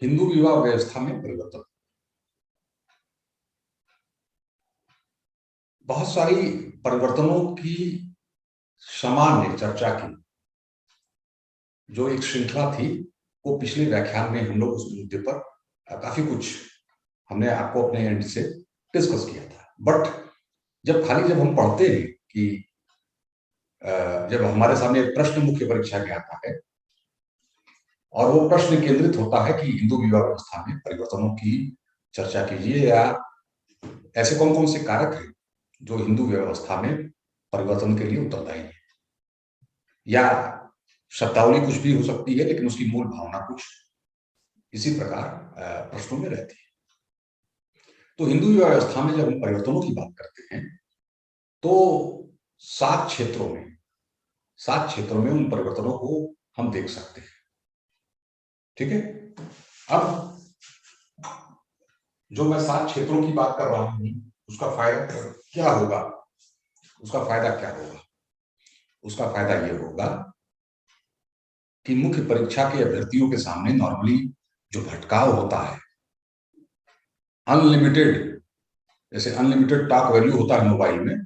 हिंदू विवाह व्यवस्था में परिवर्तन। बहुत सारी परिवर्तनों की सामान्य चर्चा की जो एक श्रृंखला थी, वो पिछले व्याख्यान में हम लोग उस मुद्दे पर काफी कुछ हमने आपको अपने एंड से डिस्कस किया था। बट जब हम पढ़ते हैं कि जब हमारे सामने एक प्रश्न मुख्य परीक्षा में आता है और वो प्रश्न केंद्रित होता है कि हिंदू विवाह व्यवस्था में परिवर्तनों की चर्चा कीजिए, या ऐसे कौन कौन से कारक हैं जो हिंदू व्यवस्था में परिवर्तन के लिए उत्तरदायी है, या शब्दावली कुछ भी हो सकती है लेकिन उसकी मूल भावना कुछ इसी प्रकार प्रश्नों में रहती है। तो हिंदू विवाह व्यवस्था में जब हम परिवर्तनों की बात करते हैं तो 7 क्षेत्रों में उन परिवर्तनों को हम देख सकते हैं। ठीक है, अब जो मैं 7 क्षेत्रों की बात कर रहा हूं उसका फायदा क्या होगा? उसका फायदा यह होगा कि मुख्य परीक्षा के अभ्यर्थियों के सामने नॉर्मली जो भटकाव होता है, अनलिमिटेड, जैसे अनलिमिटेड टॉक वैल्यू होता है मोबाइल में,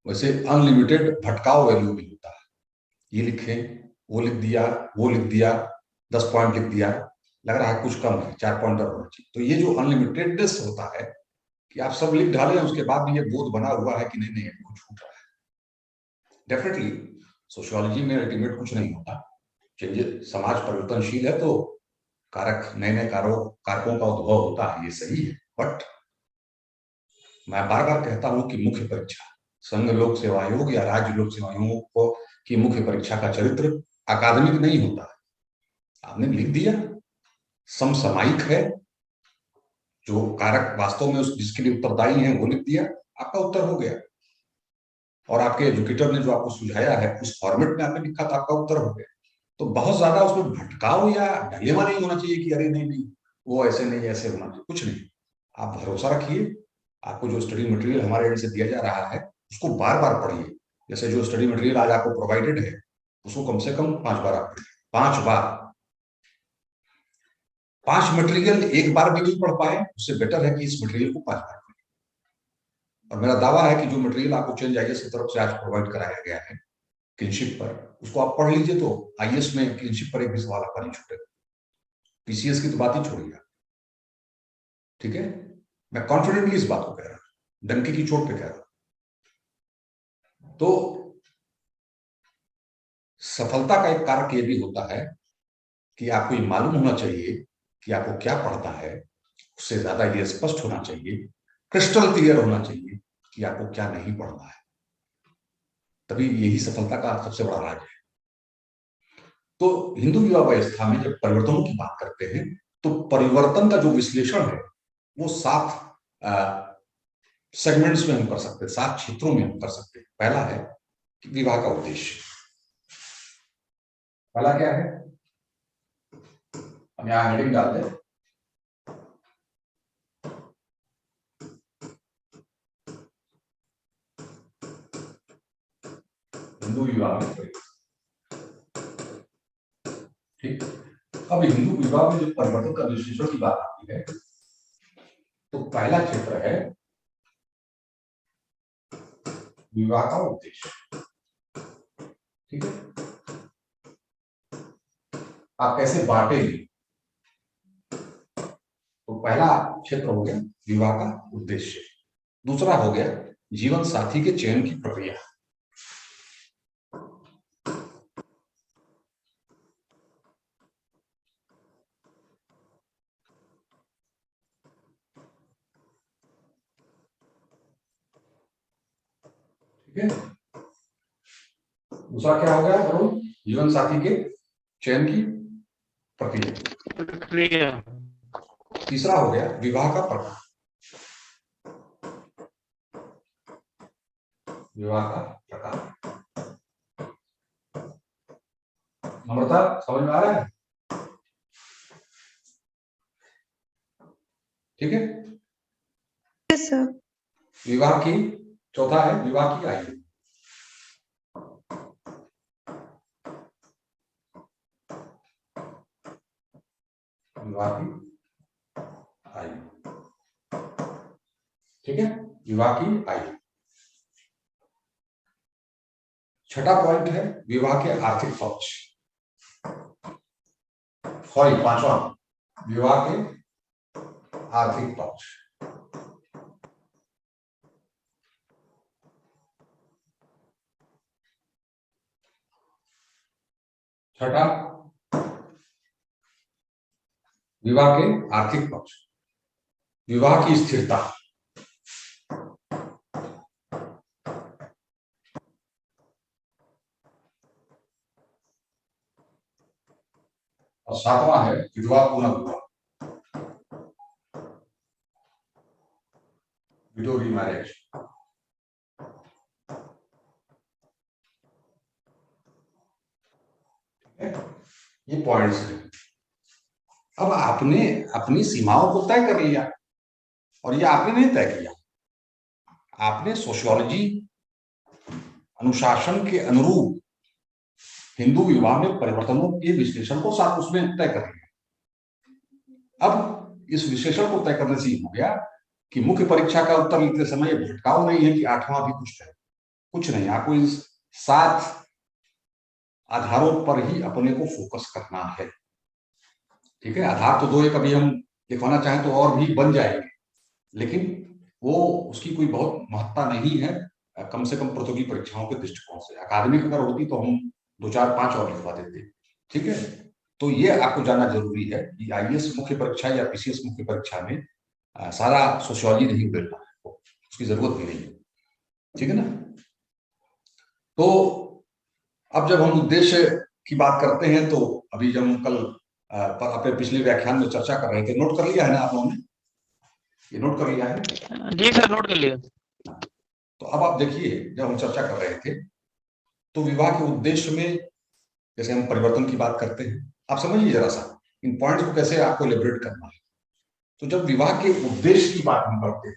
वैसे अनलिमिटेड भटकाव वैल्यू भी होता है। ये लिखे, वो लिख दिया, 10 पॉइंट लिख दिया, लग रहा है कुछ कम है, 4 पॉइंट और होना चाहिए। तो ये जो अनलिमिटेडनेस होता है कि आप सब लिख डालें, उसके बाद भी ये बोध बना हुआ है कि नहीं नहीं वो छूट रहा है। डेफिनेटली सोशियोलॉजी में अल्टीमेट कुछ नहीं होता, चेंजेस, समाज परिवर्तनशील है तो कारक नए नए कारकों का उद्भव होता है, ये सही है। बट मैं बार बार कहता हूं कि मुख्य परीक्षा, संघ लोक सेवा आयोग या राज्य लोक सेवा आयोग की मुख्य परीक्षा का चरित्र अकादमिक नहीं होता है। आपने लिख दिया, समसामयिक है, जो कारक वास्तव में उस जिसके लिए उत्तरदायी है वो लिख दिया, आपका उत्तर हो गया। और आपके एजुकेटर ने जो आपको सुझाया है उस फॉर्मेट में आपने लिखा तो आपका उत्तर हो गया। तो बहुत ज्यादा उसमें भटकाव या डायलेमा नहीं होना चाहिए कि अरे नहीं नहीं वो ऐसे नहीं ऐसे होना चाहिए, कुछ नहीं। आप भरोसा रखिए, आपको जो स्टडी मटेरियल हमारे एंड से दिया जा रहा है उसको बार बार पढ़िए। जैसे जो स्टडी मटेरियल आज आपको प्रोवाइडेड है उसको कम से कम 5 बार आप पढ़िए, 5 बार। 5 मटेरियल एक बार भी नहीं पढ़ पाए, उससे बेटर है कि इस मटेरियल को 5 बार पढ़ें। और मेरा दावा है कि जो मटेरियल आपको चेंज आईएएस की तरफ से आज प्रोवाइड कराया गया है क्लीनशिप पर, उसको आप पढ़ लीजिए तो आईएएस में क्लीनशिप पर एक भी सवाल आपका नहीं छूटेगा। पीसीएस की तो बात ही छोड़िए, ठीक है। मैं कॉन्फिडेंटली इस बात को कह रहा हूं, डंकी की चोट पे कह रहा हूं। तो सफलता का एक कारक ये भी होता है कि आपको ये मालूम होना चाहिए कि आपको क्या पढ़ना है, उससे ज्यादा ये स्पष्ट होना चाहिए, क्रिस्टल क्लियर होना चाहिए कि आपको क्या नहीं पढ़ना है। तभी यही सफलता का सबसे बड़ा राज है। तो हिंदू विवाह व्यवस्था में जब परिवर्तनों की बात करते हैं तो परिवर्तन का जो विश्लेषण है वो 7 सेगमेंट्स में हम कर सकते हैं, 7 क्षेत्रों में हम कर सकते हैं। पहला है कि विवाह का उद्देश्य। पहला क्या है, हम यहां हेडिंग डालते हैं हिंदू विवाह में परिवर्तन। ठीक, अब हिंदू विवाह में जो परिवर्तन का विश्लेषण की बात आती है तो पहला क्षेत्र है विवाह का उद्देश्य। ठीक है, आप कैसे बांटेंगे? तो पहला क्षेत्र हो गया विवाह का उद्देश्य, दूसरा हो गया जीवन साथी के चयन की प्रक्रिया। ठीक है, दूसरा क्या हो गया वरुण? जीवन साथी के चयन की प्रक्रिया। तीसरा हो गया विवाह का प्रकार। विवाह का प्रकार, नम्रता समझ में आ रहा है? ठीक है, यस सर। विवाह की, चौथा है विवाह की आयु। विवाह की आयु, ठीक है, विवाह की आयु। छठा पॉइंट है विवाह के आर्थिक पक्ष, सॉरी पांचवा, विवाह के आर्थिक पक्ष। छठा, विवाह के आर्थिक पक्ष, विवाह की स्थिरता, और सातवां है विधवा पुनर्विवाह, विडो रीमैरिज। ये पॉइंट्स हैं। अब आपने अपनी सीमाओं को तय कर लिया, और ये आपने नहीं तय किया, आपने सोशियोलॉजी अनुशासन के अनुरूप हिंदू विवाह में परिवर्तनों के विश्लेषण को साथ उसमें तय कर लिया। अब इस विश्लेषण को तय करने से हो गया कि मुख्य परीक्षा का उत्तर लिखते समय ये भटकाव नहीं है कि आठवां भी कुछ है, कुछ नहीं। आपको इस 7 आधारों पर ही अपने को फोकस करना है, ठीक है। आधार तो 2 एक अभी हम लिखवाना चाहें तो और भी बन जाएंगे, लेकिन वो उसकी कोई बहुत महत्ता नहीं है, कम से कम प्रतियोगी परीक्षाओं के दृष्टिकोण से। अकादमिक अगर होती तो हम 2 4 5 और लिखवा देते, ठीक है। तो ये आपको जानना जरूरी है कि आईएएस मुख्य परीक्षा या पीसीएस मुख्य परीक्षा में सारा सोशियोलॉजी नहीं उगलना है, उसकी जरूरत भी नहीं है, ठीक है ना। तो अब जब हम उद्देश्य की बात करते हैं, तो अभी जब हम कल अपने पिछले व्याख्यान में चर्चा कर रहे थे, नोट कर लिया है ना आप लोगों ने? ये नोट कर लिया है? जी सर, नोट कर लिया। तो अब आप देखिए, जब हम चर्चा कर रहे थे तो विवाह के उद्देश्य में जैसे हम परिवर्तन की बात करते हैं, आप समझिए जरा सा इन पॉइंट्स को कैसे आपको एलिब्रेट करना है। तो जब विवाह के उद्देश्य की बात हम करते हैं,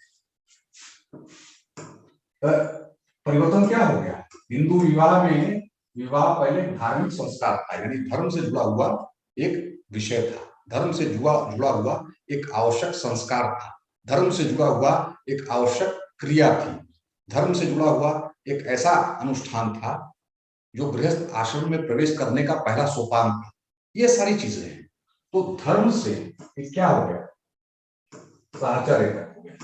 परिवर्तन क्या हो गया? हिंदू विवाह में विवाह पहले धार्मिक संस्कार था, यानी धर्म से जुड़ा हुआ एक विषय था, धर्म से जुड़ा हुआ एक आवश्यक संस्कार था, धर्म से जुड़ा हुआ एक आवश्यक क्रिया थी, धर्म से जुड़ा हुआ एक ऐसा अनुष्ठान था जो गृहस्थ आश्रम में प्रवेश करने का पहला सोपान था। ये सारी चीजें हैं। तो धर्म से क्या हो गया? साहचर्य तक हो गया,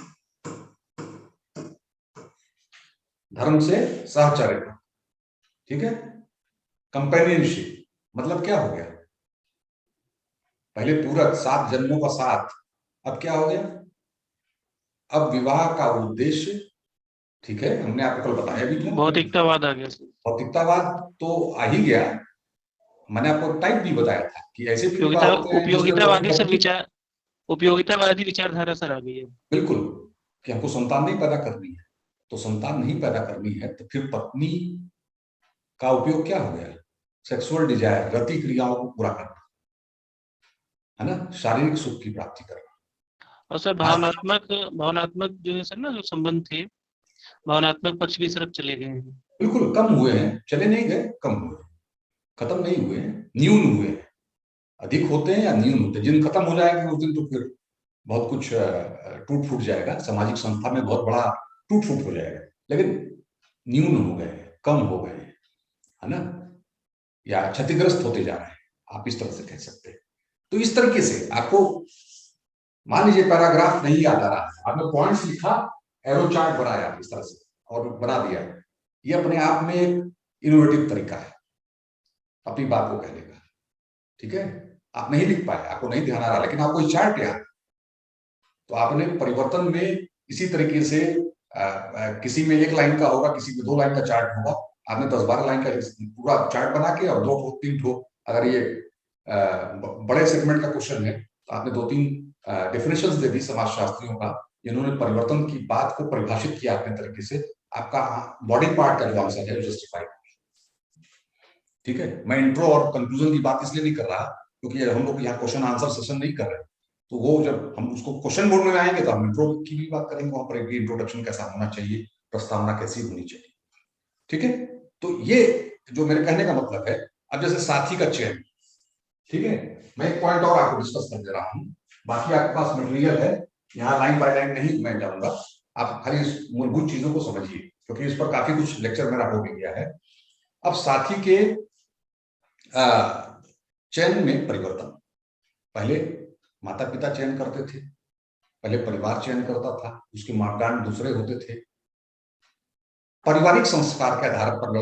धर्म से साहचर्य तक, ठीक है। कंपेनियनशिप मतलब क्या हो गया? पहले पूरक 7 जन्मों का साथ, अब क्या हो गया? अब विवाह का उद्देश्य, ठीक है, हमने आपको कल बताया भी था, भौतिकतावाद आ गया। भौतिकतावाद तो आ ही गया। मैंने आपको टाइप भी बताया था कि ऐसे भी विवाह होते हैं उपयोगितावादी सर विचार, उपयोगितावादी विचारधारा सर आ गई है। बिल्कुल, कि हमको संतान नहीं पैदा करनी है, तो संतान नहीं पैदा करनी है तो फिर पत्नी का उपयोग क्या हो गया? सेक्सुअल डिजायर, रति क्रियाओं को पूरा करना, है ना, शारीरिक सुख की प्राप्ति करना। और सर भावनात्मक जो है सर ना, जो संबंध थे, भावनात्मक पक्ष भी सिर्फ चले गए हैं। बिल्कुल कम हुए हैं, चले नहीं गए, कम हुए, खत्म नहीं हुए, न्यून हुए। अधिक होते हैं या न्यून होते हैं, जिन खत्म हो जाएंगे उस दिन तो फिर बहुत कुछ टूट फूट जाएगा, सामाजिक संस्था में बहुत बड़ा टूट फूट हो जाएगा। लेकिन न्यून हो गए, कम हो गए, है ना, या क्षतिग्रस्त होते जा रहे हैं, आप इस तरह से कह सकते हैं। तो इस तरीके से आपको मान लीजिए पैराग्राफ नहीं याद आ रहा है, आपने पॉइंट्स लिखा, एरो चार्ट बनाया इस तरह से और बना दिया, ये अपने आप में एक इनोवेटिव तरीका है अपनी बात को कहने का, ठीक है। आप नहीं लिख पाए, आपको नहीं ध्यान आ रहा, लेकिन आपको चार्ट याद, तो आपने परिवर्तन में इसी तरीके से किसी में 1 लाइन का होगा, किसी में 2 लाइन का चार्ट होगा, आपने 10-12 लाइन का पूरा चार्ट बना के और 2-3 ठो, अगर ये बड़े सेगमेंट का क्वेश्चन है तो आपने 2-3 डेफिनेशंस दे दी समाजशास्त्रियों का, जिन्होंने परिवर्तन की बात को परिभाषित किया अपने तरीके से, आपका बॉडी पार्ट का जो आंसर है जस्टिफाइड, ठीक है। मैं इंट्रो और कंक्लूजन की बात इसलिए नहीं कर रहा क्योंकि हम लोग यहाँ क्वेश्चन आंसर सेशन नहीं कर रहे, तो वो जब हम उसको क्वेश्चन बोर्ड में आएंगे तो हम इंट्रो की भी बात करेंगे, वहां पर इंट्रोडक्शन कैसा होना चाहिए, प्रस्तावना कैसी होनी चाहिए, ठीक है। तो ये जो मेरे कहने का मतलब है, अब जैसे साथी का चयन, ठीक है, मैं एक पॉइंट और आपको डिस्कस कर दे रहा हूं, बाकी आपके पास मटेरियल है, यहाँ लाइन बाय लाइन नहीं मैं जाऊंगा, आप खाली इस मूलभूत चीजों को समझिए, क्योंकि इस पर काफी कुछ लेक्चर मेरा हो भी गया है। अब साथी के चयन में परिवर्तन, पहले माता पिता चयन करते थे, पहले परिवार चयन करता था, उसके मापदंड दूसरे होते थे, पारिवारिक संस्कार के आधार पर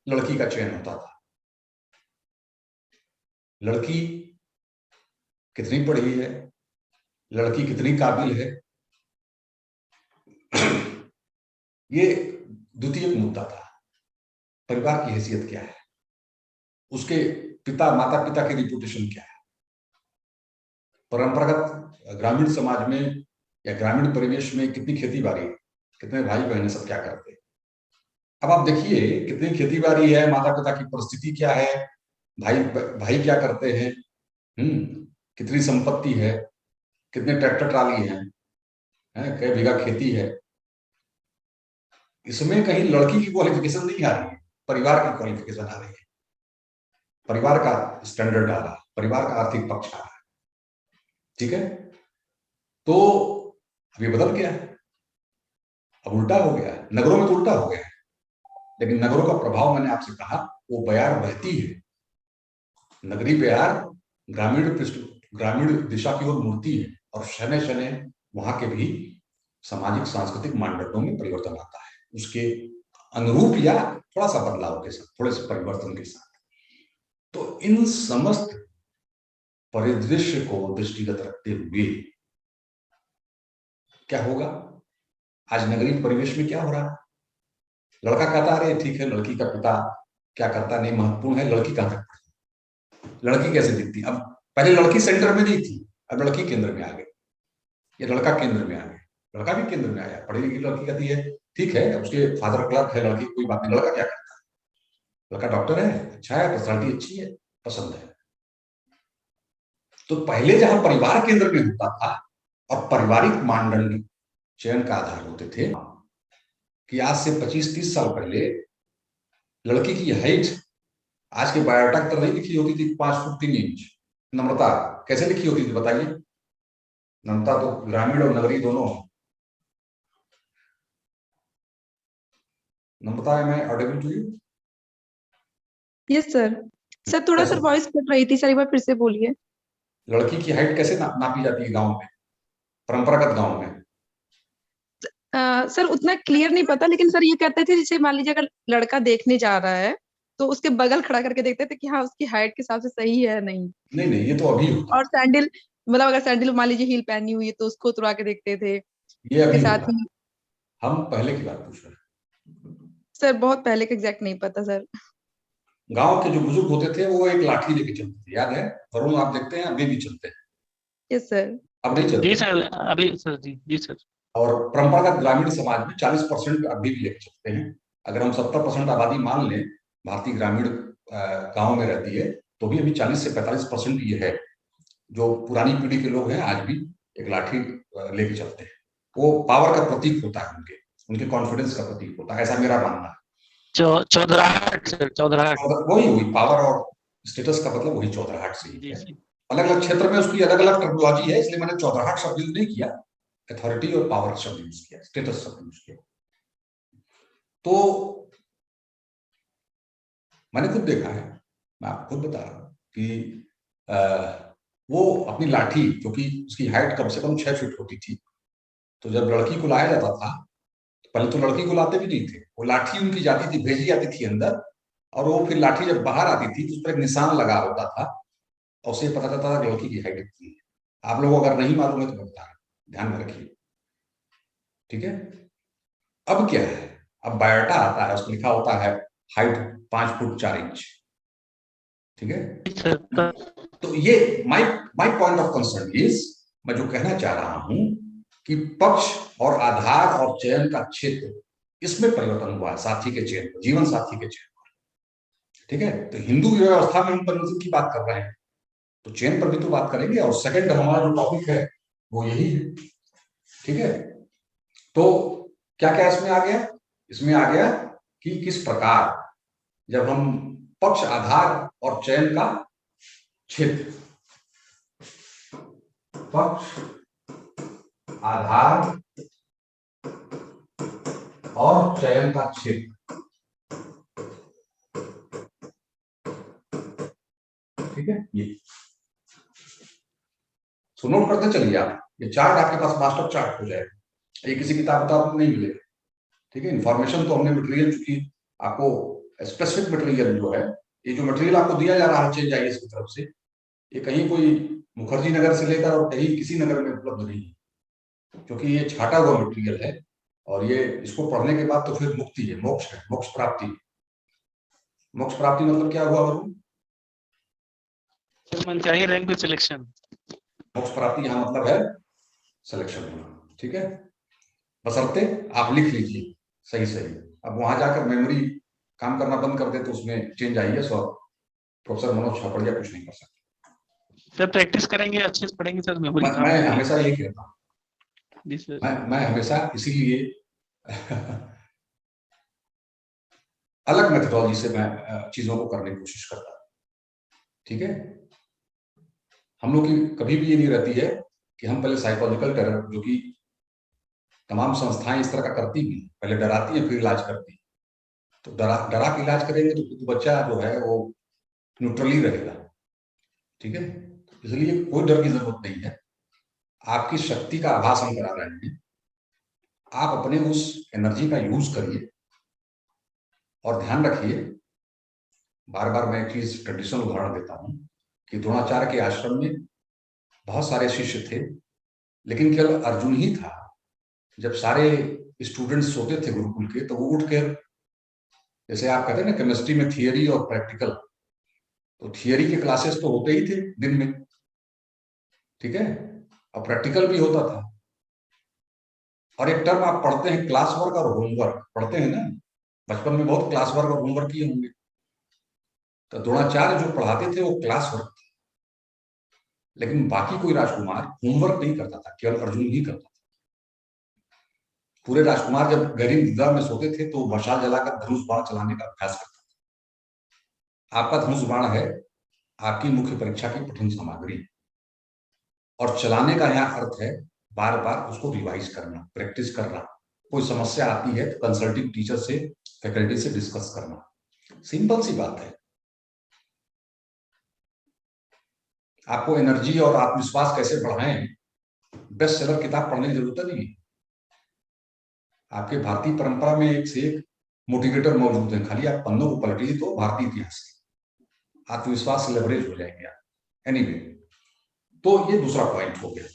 लड़की का चयन होता था। लड़की कितनी पढ़ी है, लड़की कितनी काबिल है, ये द्वितीय मुद्दा था। परिवार की हैसियत क्या है, उसके माता पिता की रिपुटेशन क्या है, परंपरागत ग्रामीण समाज में या ग्रामीण परिवेश में कितनी खेती बाड़ी, कितने भाई बहन सब क्या करते हैं। अब आप देखिए कितनी खेती बाड़ी है, माता पिता की परिस्थिति क्या है, भाई क्या करते हैं, कितनी संपत्ति है, कितने ट्रैक्टर ट्राली हैं, कई बीघा खेती है, इसमें कहीं लड़की की क्वालिफिकेशन नहीं आ रही है, परिवार की क्वालिफिकेशन आ रही है, परिवार का स्टैंडर्ड आ रहा है, परिवार का आर्थिक पक्ष आ रहा है। ठीक है, तो अभी बदल गया है, अब उल्टा हो गया है, नगरों में तो उल्टा हो गया है, लेकिन नगरों का प्रभाव मैंने आपसे कहा वो बयार बहती है, नगरी बयार ग्रामीण दिशा की ओर मुड़ती है, और शनै शनै वहां के भी सामाजिक सांस्कृतिक मानदंडों में परिवर्तन आता है, उसके अनुरूप या थोड़ा सा बदलाव के साथ, थोड़े से परिवर्तन के साथ। तो इन समस्त परिदृश्य को दृष्टिगत रखते हुए क्या होगा, आज नगरीय परिवेश में क्या हो रहा है, लड़का कहता अरे ठीक है, लड़की का पिता क्या करता नहीं महत्वपूर्ण है, लड़की कहां तक, लड़की कैसे दिखती, अब पहले लड़की सेंटर में नहीं थी, अब लड़की केंद्र में आ गई, ये लड़का केंद्र में आ गया, लड़का भी केंद्र में आया, पढ़ी लिखी लड़की कहती है ठीक है, उसके फादर क्लर्क है, लड़की कोई बात नहीं, लड़का क्या करता है, लड़का डॉक्टर है, अच्छा है, पर्सनालिटी अच्छी है, पसंद है। तो पहले जहां परिवार केंद्र में होता था और पारिवारिक मानदंड चयन का आधार होते थे, कि आज से 25-30 साल पहले लड़की की हाइट आज के बायोडाटा की तरह नहीं लिखी होती थी 5 फुट 3 इंच। नम्रता कैसे लिखी होती थी बताइए, नम्रता तो ग्रामीण और नगरी दोनों। नम्रता मैं audible to you? Yes sir. Sir थोड़ा सा वॉइस कट रही थी सर, एक बार फिर से बोलिए। लड़की की हाइट कैसे नापी जाती है गांव में, परंपरागत गांव में? सर उतना क्लियर नहीं पता, लेकिन सर ये कहते थे जैसे मान लीजिए अगर लड़का देखने जा रहा है तो उसके बगल खड़ा करके देखते थे कि हाँ उसकी हाइट के हिसाब से सही है नहीं। नहीं ये तो अभी होता, और सैंडल, मतलब अगर सैंडल मान लीजिए हील पहनी हुई है तो उसको उतरा के देखते थे। ये उसके अभी साथ होता, ही हम पहले की बात पूछ रहे हैं। सर बहुत पहले का एग्जैक्ट नहीं पता सर। गांव के जो बुजुर्ग होते थे वो एक लाठी लेके चलते थे, याद है, वरुण आप देखते हैं अभी भी चलते हैं, यस सर। अब नहीं जी चलते। सर, अभी सर जी सर। और परंपरागत ग्रामीण समाज में 40% अभी भी लेके चलते हैं। अगर हम 70% आबादी मान लें भारतीय ग्रामीण गांव में रहती है, तो भी अभी 40 से 45% ये है जो पुरानी पीढ़ी के लोग हैं, आज भी एक लाठी लेके चलते हैं। वो पावर का प्रतीक होता है, उनके कॉन्फिडेंस का प्रतीक होता है, ऐसा मेरा मानना है। चौधराहट सर, चौधराहट। वही हुई पावर और स्टेटस का मतलब वही चौधराहट से ही जी है। जी। अलग अलग क्षेत्र में उसकी अलग अलग टेक्नोलॉजी है, इसलिए मैंने चौधराहट शब्द यूज नहीं किया, अथॉरिटी और पावर शब्द यूज किया, स्टेटस शब्द यूज किया। तो मैंने खुद देखा है, मैं आपको खुद बता रहा हूं कि वो अपनी लाठी, क्योंकि उसकी हाइट कम से कम 6 फीट होती थी, तो जब लड़की को लाया जाता था, तो पहले तो लड़की को लाते भी नहीं थे, वो लाठी उनकी जाती थी, भेजी जाती थी अंदर, और वो फिर लाठी जब बाहर आती थी तो उस पर एक निशान लगा होता था, और उससे पता चलता था कि लड़की की हाइट कितनी है। आप लोगों को अगर नहीं मालूम है तो मैं बता रहा हूं, ध्यान में रखिए, ठीक है। अब क्या है, अब बायोडाटा आता है, उसमें लिखा होता है हाइट 5 फुट 4 इंच, ठीक है। तो ये my point of concern is, मैं जो कहना चाह रहा हूं कि पक्ष और आधार और चयन का क्षेत्र, इसमें परिवर्तन हुआ है साथी के चयन पर, जीवन साथी के चयन पर, ठीक है। तो हिंदू व्यवस्था में हम परिवर्तन की बात कर रहे हैं, तो चयन पर भी तो बात करेंगे, और सेकंड हमारा जो टॉपिक है वो यही है, ठीक है। तो क्या क्या इसमें आ गया, इसमें आ गया कि किस प्रकार जब हम पक्ष आधार और चयन का क्षेत्र, पक्ष, आधार और चयन का क्षेत्र। ठीक है, ये सो नोट करते चलिए आप। ये चार्ट आपके पास मास्टर चार्ट हो जाएगा, ये किसी किताब में नहीं मिलेगा। ठीक है, इंफॉर्मेशन तो हमने मटेरियल, चूंकि आपको स्पेसिफिक मटेरियल जो है, ये जो मटेरियल आपको दिया जा रहा है चेंज आईएएस की तरफ से, ये कहीं कोई मुखर्जी नगर से लेकर और कहीं किसी नगर में उपलब्ध नहीं है, क्योंकि ये छाटा हुआ मटेरियल है। और ये इसको पढ़ने के बाद तो फिर मुक्ति है, मोक्ष है, मोक्ष प्राप्ति। मोक्ष प्राप्ति मतलब क्या हुआ वरुण? मनचाही रैंक विद सिलेक्शन। मोक्ष प्राप्ति यहाँ मतलब है सिलेक्शन होना। ठीक है, बशर्ते आप लिख लीजिए सही सही। अब वहां जाकर मेमोरी काम करना बंद कर दे तो उसमें चेंज आईएएस और प्रोफेसर मनोज छापड़िया कुछ नहीं कर सकते। जब प्रैक्टिस करेंगे अच्छे से पढ़ेंगे सर, मेमोरी मैं हमेशा यही कहता हूँ, मैं हमेशा इसीलिए अलग मेथोडोलॉजी से मैं चीजों को करने की कोशिश करता हूँ। ठीक है, हम लोग की कभी भी ये नहीं रहती है कि हम पहले साइकोलॉजिकल टेरर, जो कि तमाम संस्थाएं इस तरह का करती भी, पहले डराती है फिर इलाज करती। तो डरा के इलाज करेंगे तो बच्चा जो है वो न्यूट्रली रहेगा। ठीक है, इसलिए कोई डर की जरूरत नहीं है। आपकी शक्ति का आभास हम करा रहे हैं, आप अपने उस एनर्जी का यूज करिए और ध्यान रखिए। बार बार मैं एक चीज ट्रेडिशनल उदाहरण देता हूं कि द्रोणाचार्य के आश्रम में बहुत सारे शिष्य थे, लेकिन केवल अर्जुन ही था। जब सारे स्टूडेंट्स सोते थे गुरुकुल के, तो वो उठ कर, जैसे आप कहते हैं ना केमिस्ट्री में थियरी और प्रैक्टिकल, तो थियरी के क्लासेस तो होते ही थे दिन में, ठीक है, और प्रैक्टिकल भी होता था। और एक टर्म आप पढ़ते हैं क्लास वर्क और होमवर्क, पढ़ते हैं ना, बचपन में बहुत क्लास वर्क और होमवर्क किए होंगे। तो द्रोणाचार्य जो पढ़ाते थे वो क्लास वर्क थे, लेकिन बाकी कोई राजकुमार होमवर्क नहीं करता था, केवल अर्जुन ही करता था। पूरे राजकुमार जब गहरी निद्रा में सोते थे तो मशाल जलाकर धनुष बाण चलाने का अभ्यास करता था। आपका धनुष बाण है आपकी मुख्य परीक्षा की पठन सामग्री, और चलाने का यहाँ अर्थ है बार बार उसको रिवाइज करना, प्रैक्टिस करना। कोई समस्या आती है तो कंसल्टिंग टीचर से, फैकल्टी से डिस्कस करना। सिंपल सी बात है। आपको एनर्जी और आत्मविश्वास कैसे बढ़ाएं, बेस्ट सेलर किताब पढ़ने की जरूरत नहीं है। आपके भारतीय परंपरा में एक से एक मोटिवेटर मौजूद है, खाली आप पन्नों को पलटिए तो भारतीय इतिहास के आत्मविश्वास से लेवरेज हो जाएंगे आप। एनीवे, तो ये दूसरा पॉइंट हो गया।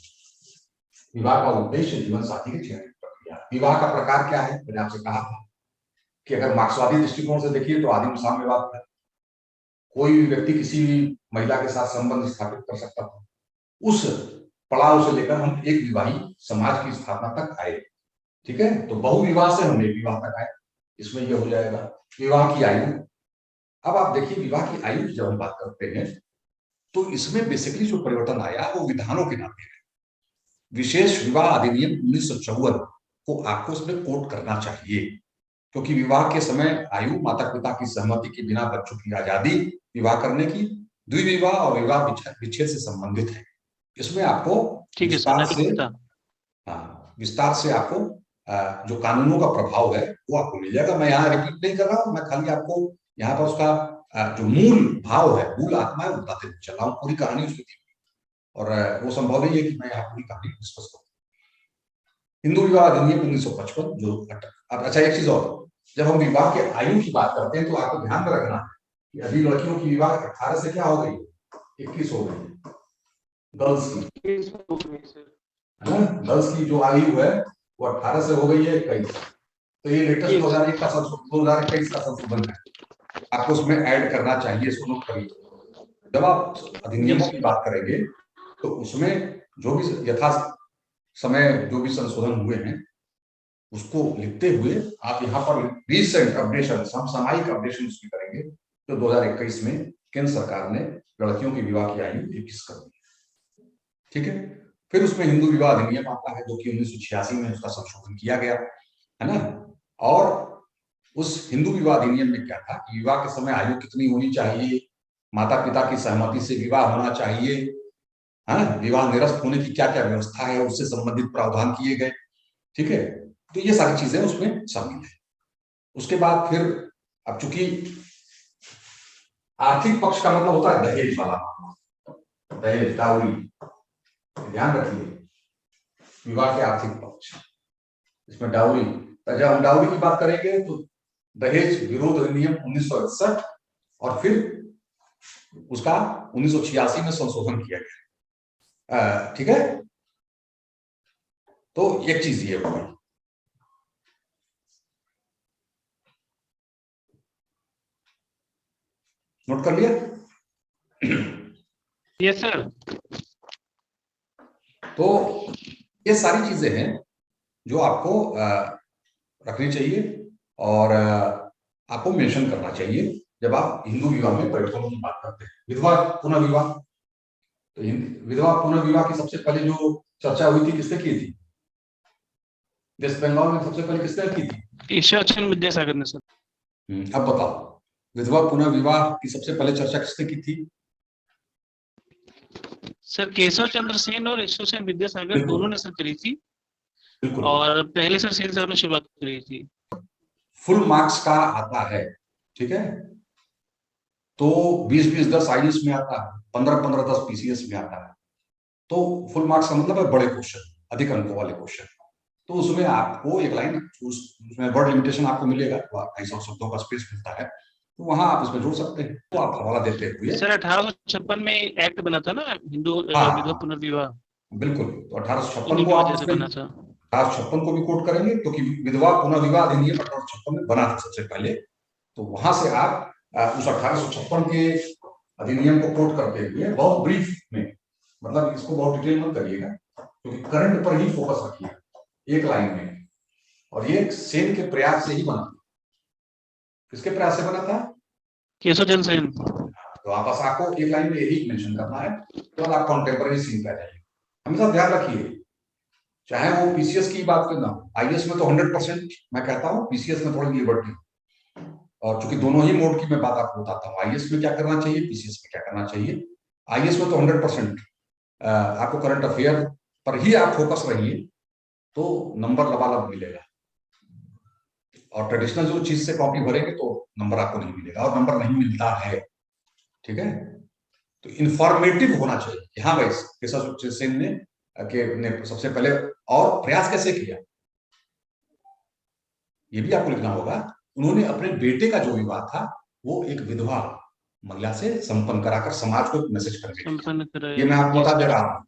विवाह का उद्देश्य जीवन साथी की चयन प्रक्रिया। विवाह का प्रकार क्या है, मैंने आपसे कहा था कि अगर मार्क्सवादी दृष्टिकोण से देखिए तो आदिम साम्यवाद है। कोई भी व्यक्ति किसी भी महिला के साथ संबंध स्थापित कर सकता था। उस पड़ाव से लेकर हम एक विवाही समाज की स्थापना तक आए। ठीक है, तो बहुविवाह से हम एक विवाह तक आए। इसमें यह हो जाएगा विवाह की आयु। अब आप देखिए, विवाह की आयु की जब हम बात करते हैं तो इसमें बेसिकली जो परिवर्तन आया वो विधानों के नाते है। विशेष विवाह अधिनियम 1954 को आपको इसमें कोट करना चाहिए, क्योंकि विवाह के समय आयु माता पिता की सहमति के बिना बच्चों की आजादी विवाह करने की, द्विविवाह और विवाह विच्छेद से संबंधित है। इसमें आपको विस्तार से आपको जो कानूनों का प्रभाव है वो आपको मिल जाएगा। मैं यहाँ रिपीट नहीं कर रहा हूँ, मैं खाली आपको यहाँ पर उसका जो मूल भाव है, मूल आत्मा है, वो बताते चल रहा हूँ। पूरी कहानी उसकी थी और वो संभव नहीं है कि मैं यहाँ पूरी कहानी डिस्कस करूँ। हिंदू विवाह अधिनियम 1955 जो, अच्छा एक चीज और, जब हम विवाह के आयु की बात करते हैं तो आपको ध्यान में रखना है कि अभी लड़कियों की विवाह 18 से क्या हो गई, 21 हो गई। गर्ल्स की है ना, गर्ल्स की जो आयु है वो 18 से हो गई है 21। तो ये लेटेस्ट 2021 का संशोधन है, आपको उसमें ऐड करना चाहिए, इसको नोट करिए। जब आप अधिनियमों की बात करेंगे तो उसमें जो भी यथा समय जो भी संशोधन हुए हैं उसको लिखते हुए आप यहाँ पर रिसेंट अपडेशन, समसामयिक अपडेशन उसकी करेंगे। तो 2021 में केंद्र सरकार ने लड़कियों की विवाह की आयु 21 कर दी। ठीक है, फिर उसमें हिंदू विवाह अधिनियम आता है जो कि 1986 में उसका संशोधन किया गया है ना। और उस हिंदू विवाह अधिनियम में क्या था कि विवाह के समय आयु कितनी होनी चाहिए, माता पिता की सहमति से विवाह होना चाहिए, है विवाह निरस्त होने की क्या क्या व्यवस्था है, उससे संबंधित प्रावधान किए गए। ठीक है, तो ये सारी चीजें उसमें शामिल है। उसके बाद फिर अब चूंकि आर्थिक पक्ष का मतलब होता है दहेज वाला, दहेज डाउरी, ध्यान रखिए, विवाह के आर्थिक पक्ष, इसमें डाउरी, जब हम डाउरी की बात करेंगे तो दहेज विरोध अधिनियम 1961 और फिर उसका 1986 में संशोधन किया गया। ठीक है, तो एक चीज ये होगी। नोट कर लिया? Yes sir. तो ये सारी चीजें हैं जो आपको रखनी चाहिए और आपको मेंशन करना चाहिए जब आप हिंदू विवाह में परिवर्तनों की बात करते हैं। विधवा पुनर्विवाह, तो विधवा पुनर्विवाह की सबसे पहले जो चर्चा हुई थी किसने की थी? वेस्ट बंगाल में सबसे पहले किसने की थी? ईश्वर चंद्र विद्यासागर ने सर। अब बताओ, विधवा पुनर्विवाह की सबसे पहले चर्चा किसने की थी? सर केशव चंद्र सेन और ईश्वर चंद्र विद्यासागर दोनों ने सर करी थी, बिल्कुल, और पहले सर सेन साहब ने शुरुआत करी थी। फुल मार्क्स का आता है, ठीक है, तो 20-20, 10 आईएएस में आता है, 15-15, 10 पीसीएस में आता है। तो फुल मार्क्स का मतलब है बड़े क्वेश्चन, अधिक अंकों वाले क्वेश्चन। तो उसमें आपको एक लाइन, उसमें वर्ड लिमिटेशन आपको मिलेगा, 250 शब्दों का स्पेस मिलता है, तो वहां आप उसमें जोड़ सकते हैं। तो आप हवाला देते हुए सर 1856 में एक्ट बना था ना हिंदू विधवा पुनर्विवाह, बिल्कुल, तो 1856 उन्हीं को की आप वजह से उसमें बना था। 1856 को भी कोट करेंगे क्योंकि विधवा पुनर्विवाह अधिनियम 1856 में बना था सबसे पहले। तो वहां से आप उस 1856 के अधिनियम को कोट करते हुए बहुत ब्रीफ में, मतलब इसको बहुत डिटेल मत करिएगा क्योंकि करंट पर ही फोकस रखिए एक लाइन में। और ये सेन के प्रयास से ही बना था। किसके प्रयास से बना था? केशव चंद्र सेन। तो आप बस आपको एक लाइन में यही मेंशन करना है, तो आप कॉन्टेम्पररी सीन पे आ जाइए। हमेशा ध्यान रखिए, चाहे वो पीसीएस की बात करना, आईएएस में तो 100% मैं कहता हूँ, पीसीएस में थोड़ी लिबर्टी, और चूंकि दोनों ही मोड की मैं बात आपको बताता हूँ, आईएएस में क्या करना चाहिए, पीसीएस में क्या करना चाहिए। आईएएस में तो 100% आपको करंट अफेयर पर ही आप फोकस रहिए, तो नंबर लबालब मिलेगा। और ट्रेडिशनल जो चीज से कॉपी भरेंगे तो नंबर आपको नहीं मिलेगा, और नंबर नहीं मिलता है। ठीक है, तो इंफॉर्मेटिव होना चाहिए। हाँ भाई, केशव सेन ने सबसे पहले, और प्रयास कैसे किया ये भी आपको लिखना होगा। उन्होंने अपने बेटे का जो विवाह था वो एक विधवा महिला से संपन्न कराकर समाज को एक मैसेज करके किया। संपन्न ये कराया। मैं आपको बता दे रहा हूँ।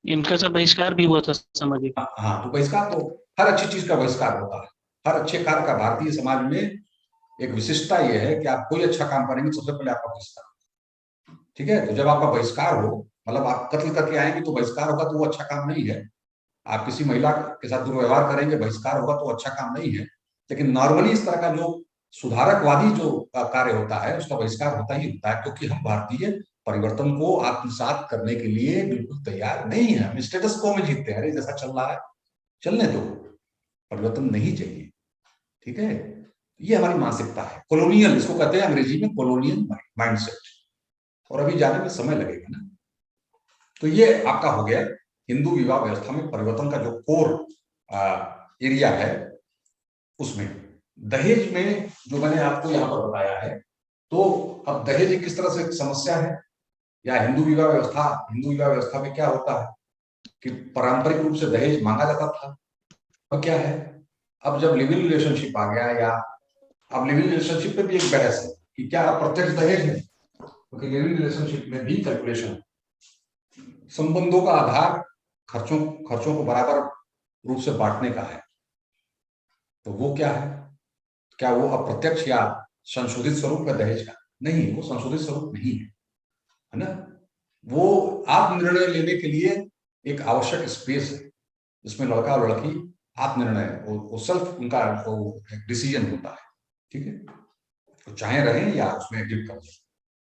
इनका सब बहिष्कार भी हुआ था सामाजिक। हाँ, तो बहिष्कार तो हर अच्छी चीज का बहिष्कार होता है। हर अच्छे कार्य का भारतीय समाज में एक विशिष्टता यह है कि आप कोई अच्छा काम करेंगे सबसे पहले आपका बहिष्कार। ठीक है, तो जब आपका बहिष्कार हो, मतलब आप कत्ल करके आएंगे तो बहिष्कार होगा, तो वो अच्छा काम नहीं है। आप किसी महिला के साथ दुर्व्यवहार करेंगे, बहिष्कार होगा, तो अच्छा काम नहीं है। लेकिन नॉर्मली इस तरह का जो सुधारकवादी जो कार्य होता है उसका बहिष्कार होता ही होता है, क्योंकि हम भारतीय परिवर्तन को आत्मसात करने के लिए बिल्कुल तैयार नहीं है। हम स्टेटस को में जीतते हैं, अरे जैसा चल रहा है चलने दो, परिवर्तन नहीं चाहिए। ठीक है, ये हमारी मानसिकता है, कॉलोनियल, इसको कहते हैं अंग्रेजी में कॉलोनियल माइंडसेट, और अभी जाने में समय लगेगा ना। तो ये आपका हो गया हिंदू विवाह व्यवस्था में परिवर्तन का जो कोर एरिया है। उसमें दहेज में जो मैंने आपको यहाँ पर बताया है, तो अब दहेज किस तरह से समस्या है, या हिंदू विवाह व्यवस्था में क्या होता है कि पारंपरिक रूप से दहेज मांगा जाता था। अब क्या है, अब जब लिविंग रिलेशनशिप आ गया, या अब लिविंग रिलेशनशिप में भी एक बहस है कि क्या प्रत्यक्ष दहेज है, क्योंकि लिविंग रिलेशनशिप में भी कैलकुलेशन, संबंधों का आधार खर्चों को बराबर रूप से बांटने का है। तो वो क्या है, क्या वो अप्रत्यक्ष या संशोधित स्वरूप का दहेज का? नहीं, वो संशोधित स्वरूप नहीं है ना। वो आत्मनिर्णय लेने के लिए एक आवश्यक स्पेस है जिसमें लड़का और लड़की आत्मनिर्णय, वो सेल्फ, उनका डिसीजन होता है। ठीक है, तो चाहे रहें या उसमें एग्जिट कर दें।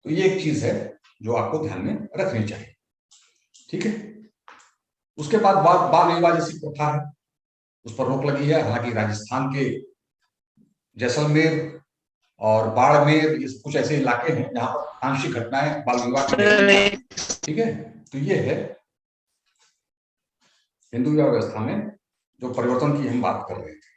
तो ये एक चीज है जो आपको ध्यान में रखनी चाहिए। ठीक है, उसके बाद बाल विवाह जैसी प्रथा है, उस पर रोक लगी है। हालांकि राजस्थान के जैसलमेर और बाड़मेर, ये कुछ ऐसे इलाके हैं जहां पर आंशिक घटनाएं बाल विवाह की देखी जाती हैं। ठीक है, तो ये है हिंदू विवाह व्यवस्था में जो परिवर्तन की हम बात कर रहे थे।